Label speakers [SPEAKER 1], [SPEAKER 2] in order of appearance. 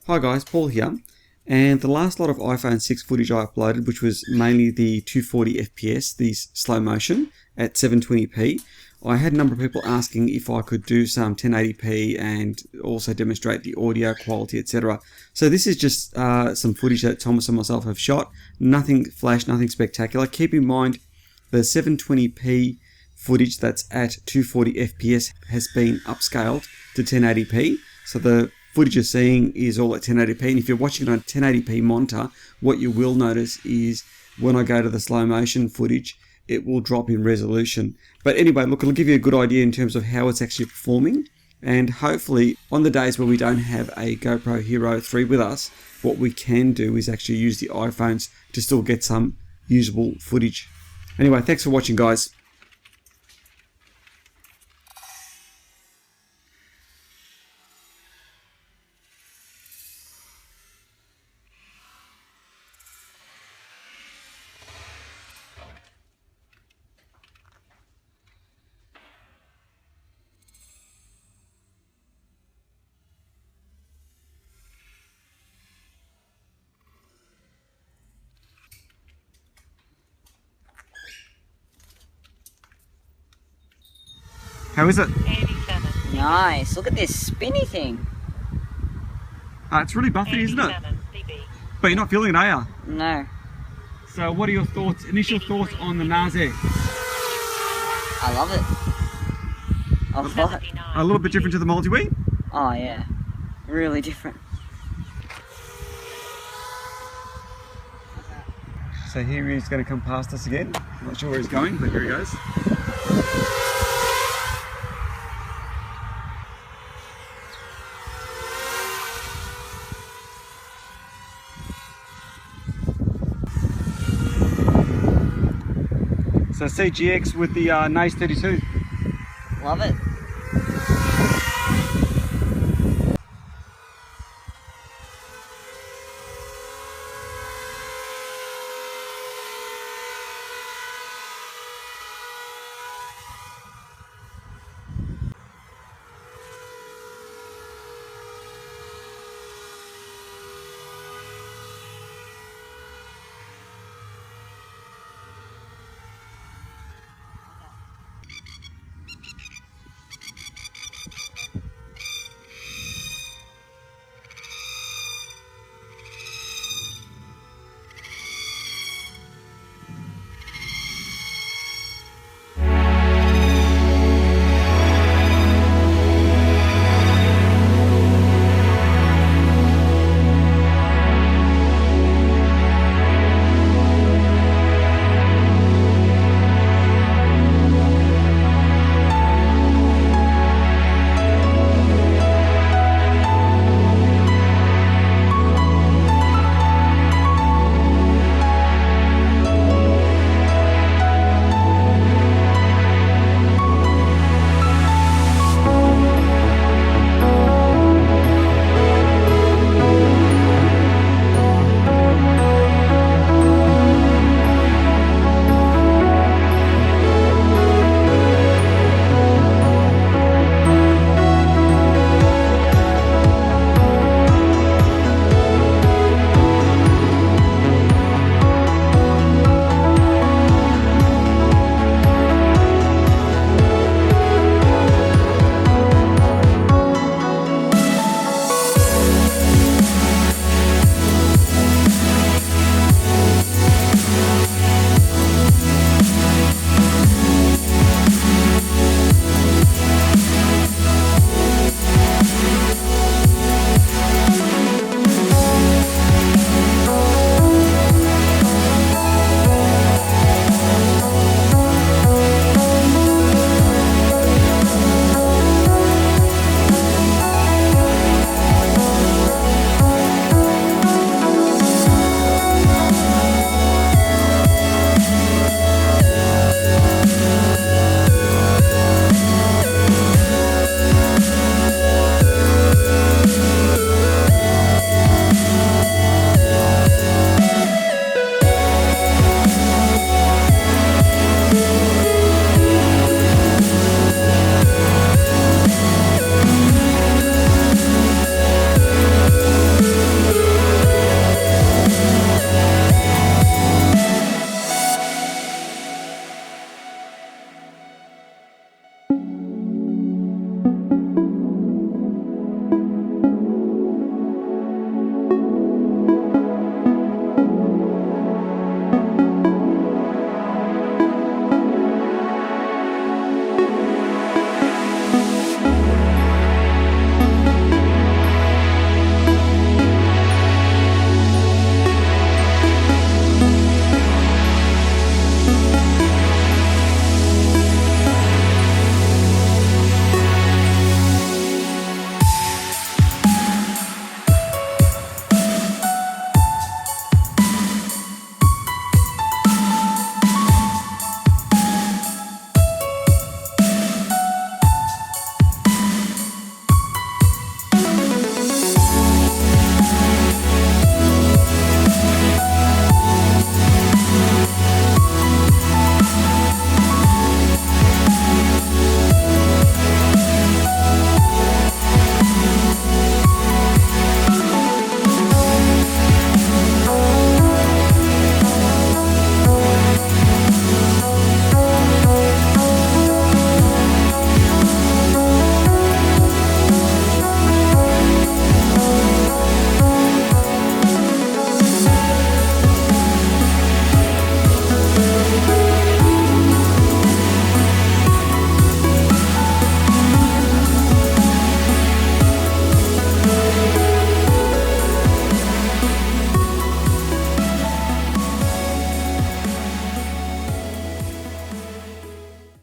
[SPEAKER 1] Hi guys, Paul here, and the last lot of iPhone 6 footage I uploaded, which was mainly the 240 FPS, these slow motion at 720p, I had a number of people asking if I could do some 1080p and also demonstrate the audio quality, etc. So this is just some footage that Thomas and myself have shot, nothing flash, nothing spectacular. Keep in mind the 720p footage that's at 240 FPS has been upscaled to 1080p, so the footage you're seeing is all at 1080p, and if you're watching it on a 1080p monitor, what you will notice is when I go to the slow motion footage, it will drop in resolution. But anyway, look, it'll give you a good idea in terms of how it's actually performing, and hopefully on the days where we don't have a GoPro Hero 3 with us, what we can do is actually use the iPhones to still get some usable footage. Anyway, thanks for watching, guys. How is it?
[SPEAKER 2] 87.
[SPEAKER 3] Nice. Look at this spinny thing.
[SPEAKER 1] It's really buffy, isn't it?
[SPEAKER 2] dB.
[SPEAKER 1] But you're not feeling it, are you?
[SPEAKER 3] No.
[SPEAKER 1] So what are your thoughts, initial thoughts on the NAS Air?
[SPEAKER 3] I love it. A lot.
[SPEAKER 1] A little bit different to the Multi-Wii?
[SPEAKER 3] Oh yeah. Really different.
[SPEAKER 1] So here he's going to come past us again. I'm not sure where he's going, but here he goes. So CGX with the NAS 32.
[SPEAKER 3] Love it.